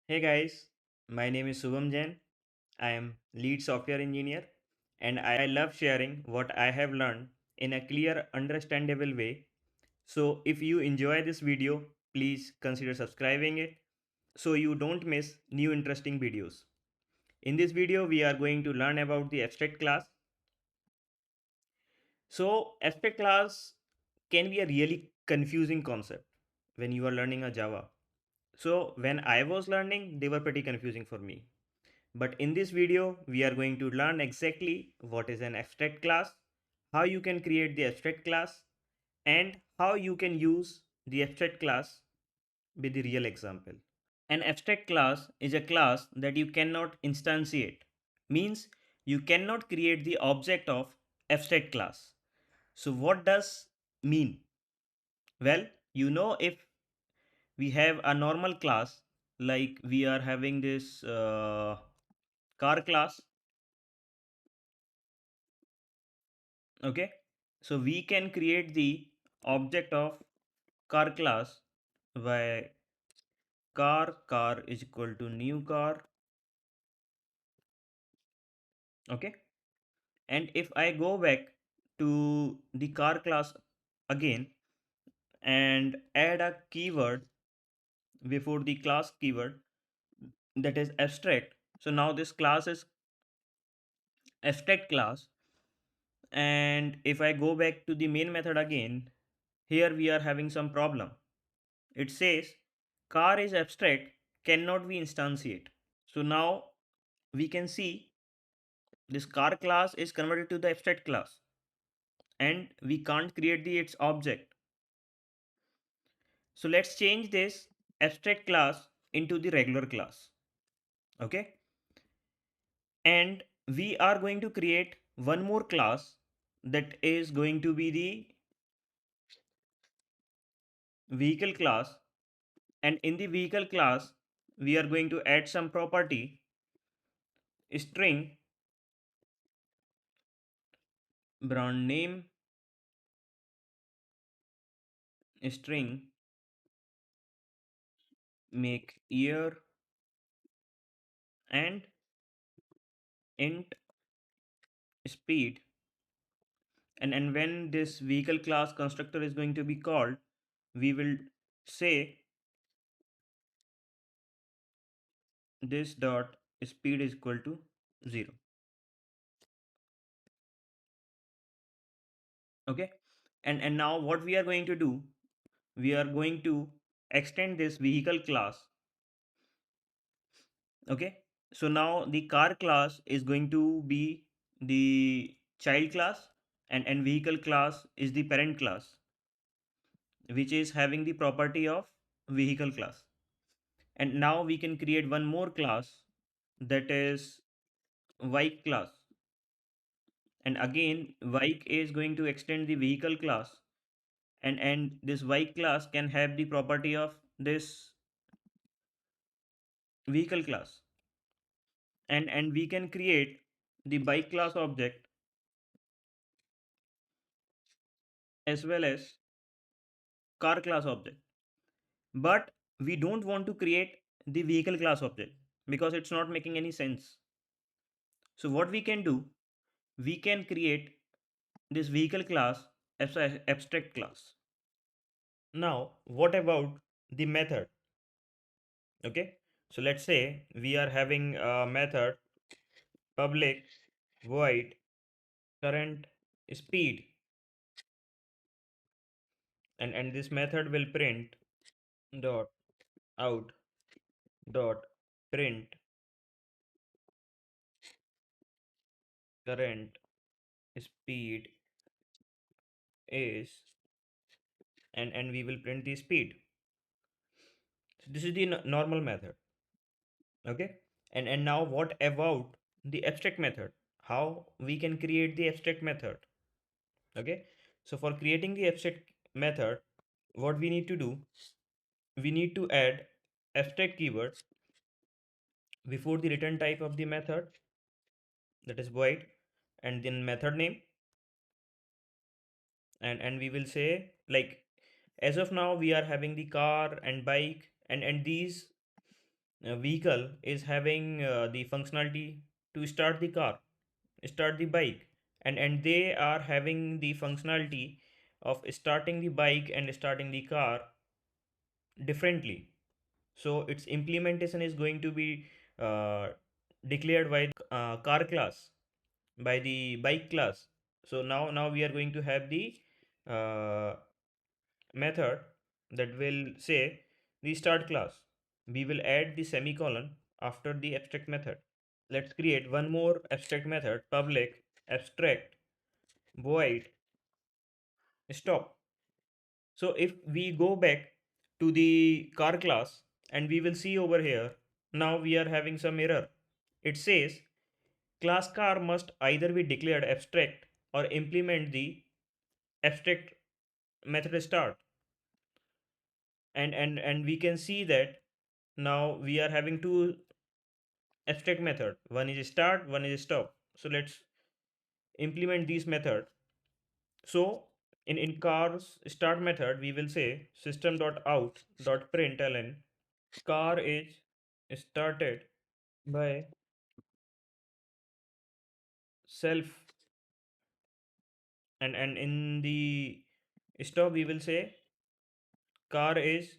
Hey guys, my name is Subham Jain. I am lead software engineer and I love sharing what I have learned in a clear, understandable way. So if you enjoy this video, please consider subscribing it so you don't miss new interesting videos. In this video, we are going to learn about the abstract class. So abstract class can be a really confusing concept when you are learning a Java. So when I was learning, they were pretty confusing for me. But in this video, we are going to learn exactly what is an abstract class, how you can create the abstract class, and how you can use the abstract class with the real example. An abstract class is a class that you cannot instantiate, means you cannot create the object of abstract class. So what does mean? Well, if we have a normal class, like we are having this car class. Okay, so we can create the object of car class by car is equal to new car. Okay, and if I go back to the car class again and add a keyword before the class keyword, that is abstract, so now this class is abstract class. And if I go back to the main method again, here we are having some problem. It says car is abstract, cannot be instantiate. So now we can see this car class is converted to the abstract class and we can't create its object. So let's change this abstract class into the regular class. Okay, and we are going to create one more class that is going to be the vehicle class. And in the vehicle class, we are going to add some property string brand name string make year and int speed. And when this vehicle class constructor is going to be called, we will say this dot speed is equal to 0. Okay, and now what we are going to do, we are going to extend this vehicle class. Okay, so now the car class is going to be the child class, and vehicle class is the parent class, which is having the property of vehicle class. And now we can create one more class, that is bike class. And again, bike is going to extend the vehicle class, and this bike class can have the property of this vehicle class. And we can create the bike class object as well as car class object. But we don't want to create the vehicle class object because it's not making any sense. So what we can do, we can create this vehicle class as an abstract class. Now, what about the method? Okay, so let's say we are having a method public void current speed, and this method will print dot out dot print current speed is, and we will print the speed. So this is the normal method. Okay, and now what about the abstract method? How we can create the abstract method? Okay, so for creating the abstract method, what we need to do, we need to add abstract keyword before the return type of the method, that is void, and then method name. And we will say, like, as of now we are having the car and bike, and these vehicle is having the functionality to start the car, start the bike, and they are having the functionality of starting the bike and starting the car differently. So its implementation is going to be uh, declared by the car class, by the bike class. So now we are going to have the uh, method that will say the start class. We will add the semicolon after the abstract method. Let's create one more abstract method, public abstract void stop. So if we go back to the car class, and we will see over here, now we are having some error. It says class car must either be declared abstract or implement the abstract method start. And we can see that now we are having two abstract method. One is start, one is stop. So let's implement these method. So in car's start method, we will say system.out.println car is started by self, and in the stop we will say car is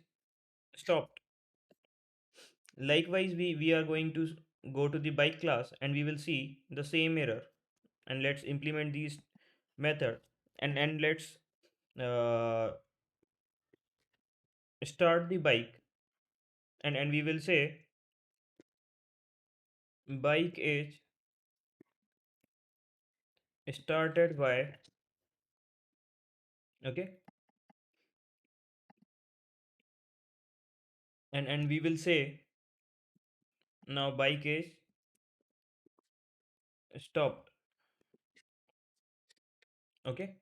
stopped. Likewise, we are going to go to the bike class, and we will see the same error. And let's implement these method, and let's uh, start the bike, and we will say bike is started by, okay, and we will say now bike is stopped, okay.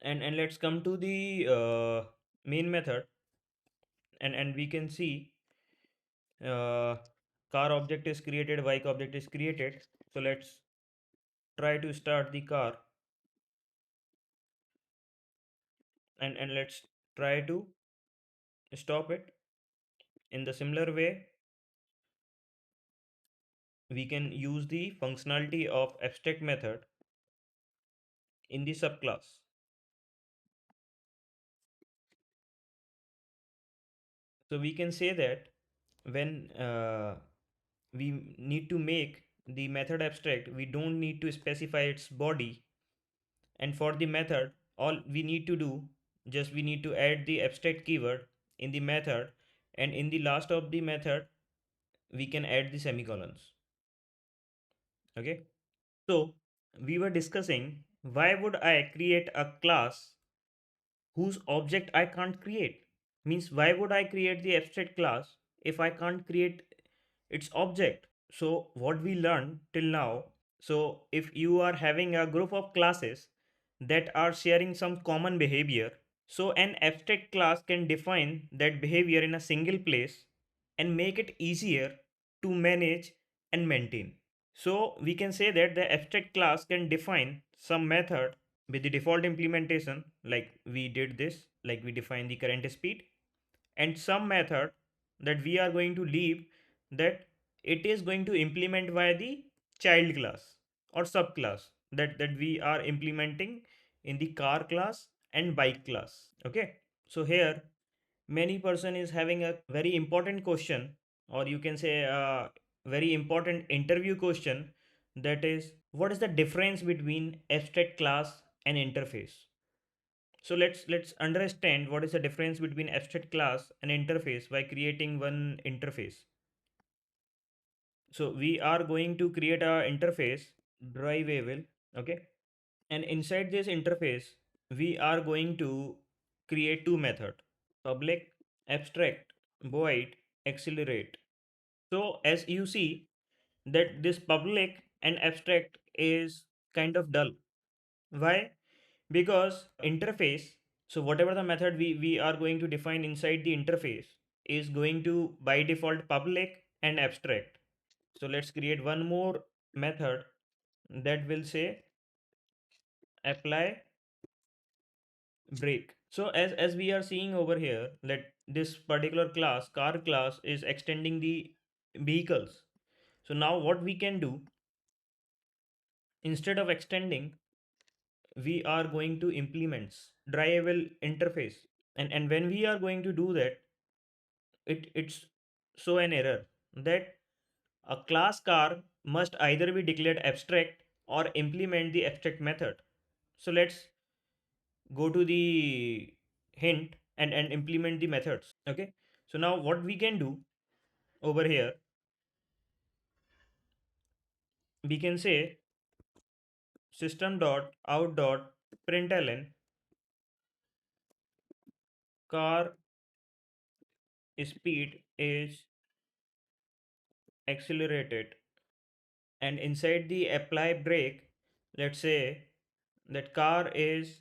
And let's come to the main method, and we can see uh, car object is created, bike object is created. So let's try to start the car, and let's try to stop it. In the similar way, we can use the functionality of abstract method in the subclass. So we can say that when we need to make the method abstract, we don't need to specify its body. And for the method, all we need to do, just we need to add the abstract keyword in the method, and in the last of the method we can add the semicolons, okay. So we were discussing, why would I create a class whose object I can't create? Means, why would I create the abstract class if I can't create its object? So what we learned till now, so if you are having a group of classes that are sharing some common behavior, so an abstract class can define that behavior in a single place and make it easier to manage and maintain. So we can say that the abstract class can define some method with the default implementation, like we did this, like we define the current speed, and some method that we are going to leave, that it is going to implement via the child class or subclass that we are implementing in the car class and bike class, okay. So here many person is having a very important question, or you can say a very important interview question, that is, what is the difference between abstract class and interface? So let's understand what is the difference between abstract class and interface by creating one interface. So we are going to create a interface, drivable, okay. And inside this interface, we are going to create two method, public abstract void accelerate. So as you see that this public and abstract is kind of dull. Why? Because interface, so whatever the method we are going to define inside the interface is going to by default public and abstract. So let's create one more method that will say apply break. So as we are seeing over here, that this particular class, car class, is extending the vehicles. So now what we can do, instead of extending, we are going to implements drivable interface. And when we are going to do that, it's show an error that a class car must either be declared abstract or implement the abstract method. So let's go to the hint and implement the methods. Okay. So now what we can do over here, we can say system dot out dot println car speed is accelerated, and inside the apply brake, let's say that car is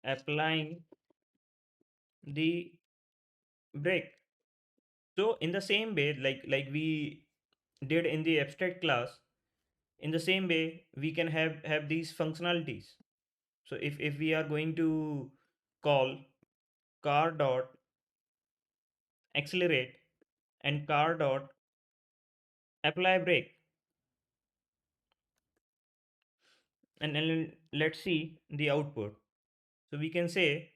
applying the brake. So in the same way, like we did in the abstract class, in the same way we can have these functionalities. So if we are going to call car dot accelerate and car dot apply brake, and then let's see the output. So we can say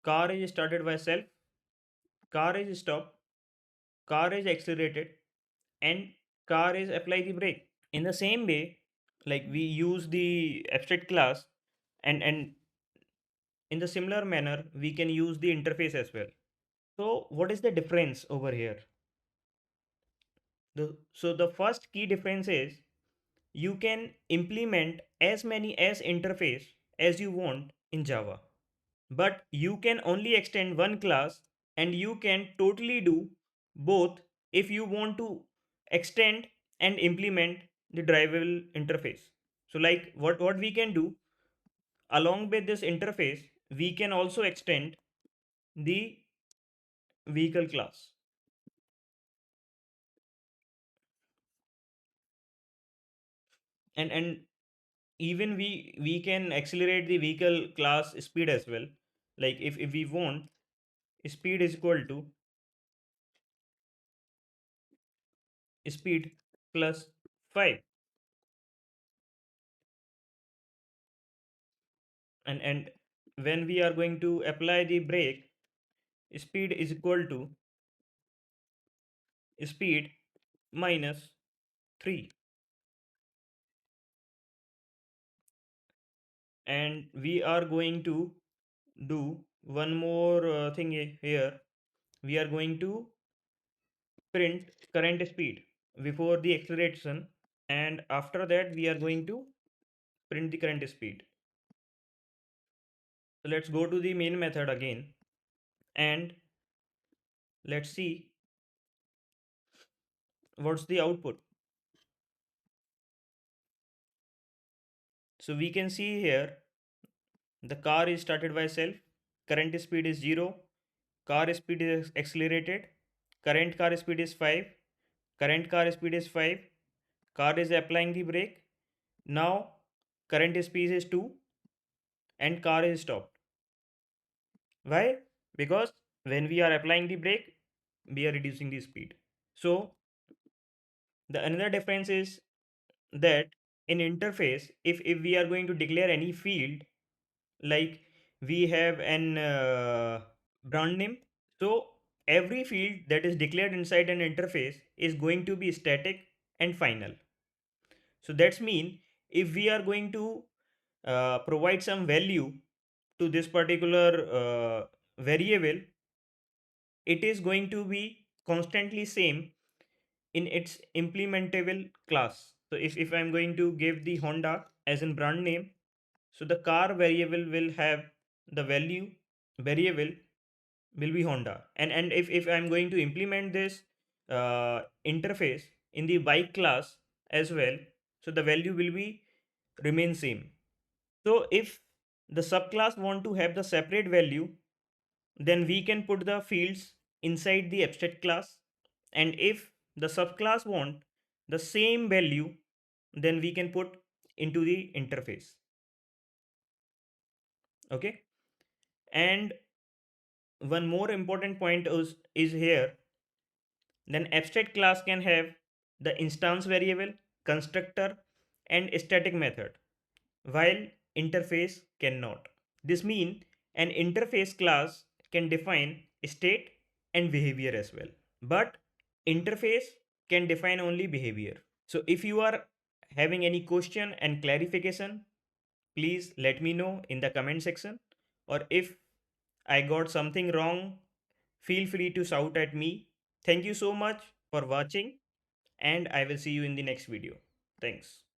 car is started by self, car is stopped, car is accelerated, and car is apply the brake. In the same way, like we use the abstract class, and in the similar manner we can use the interface as well. So what is the difference over here? So the first key difference is you can implement as many as interface as you want in Java, but you can only extend one class, and you can totally do both if you want to extend and implement the drivable interface. So like what we can do, along with this interface we can also extend the vehicle class, and even we can accelerate the vehicle class speed as well. Like if we want, speed is equal to speed plus 5, and when we are going to apply the brake, speed is equal to speed minus 3. And we are going to do one more thing here. We are going to print current speed before the acceleration, and after that we are going to print the current speed. So let's go to the main method again, and let's see what's the output. So we can see here the car is started by self, current speed is 0, car speed is accelerated, current car speed is 5, current car speed is 5, car is applying the brake. Now current speed is 2 and car is stopped. Why? Because when we are applying the brake, we are reducing the speed. So the another difference is that in interface, if we are going to declare any field, like we have an brand name, so every field that is declared inside an interface is going to be static and final. So that's mean if we are going to provide some value to this particular variable, it is going to be constantly same in its implementable class. So if I'm going to give the Honda as in brand name, so the car variable will have the value variable will be Honda. And if I'm going to implement this interface in the bike class as well, so the value will be remain same. So if the subclass want to have the separate value, then we can put the fields inside the abstract class. And if the subclass want the same value, then we can put into the interface. Okay. And one more important point is here, then abstract class can have the instance variable, constructor, and static method, while interface cannot. This means an interface class can define state and behavior as well, but interface can define only behavior. So if you are having any question and clarification, please let me know in the comment section, or if I got something wrong, feel free to shout at me. Thank you so much for watching, and I will see you in the next video. Thanks.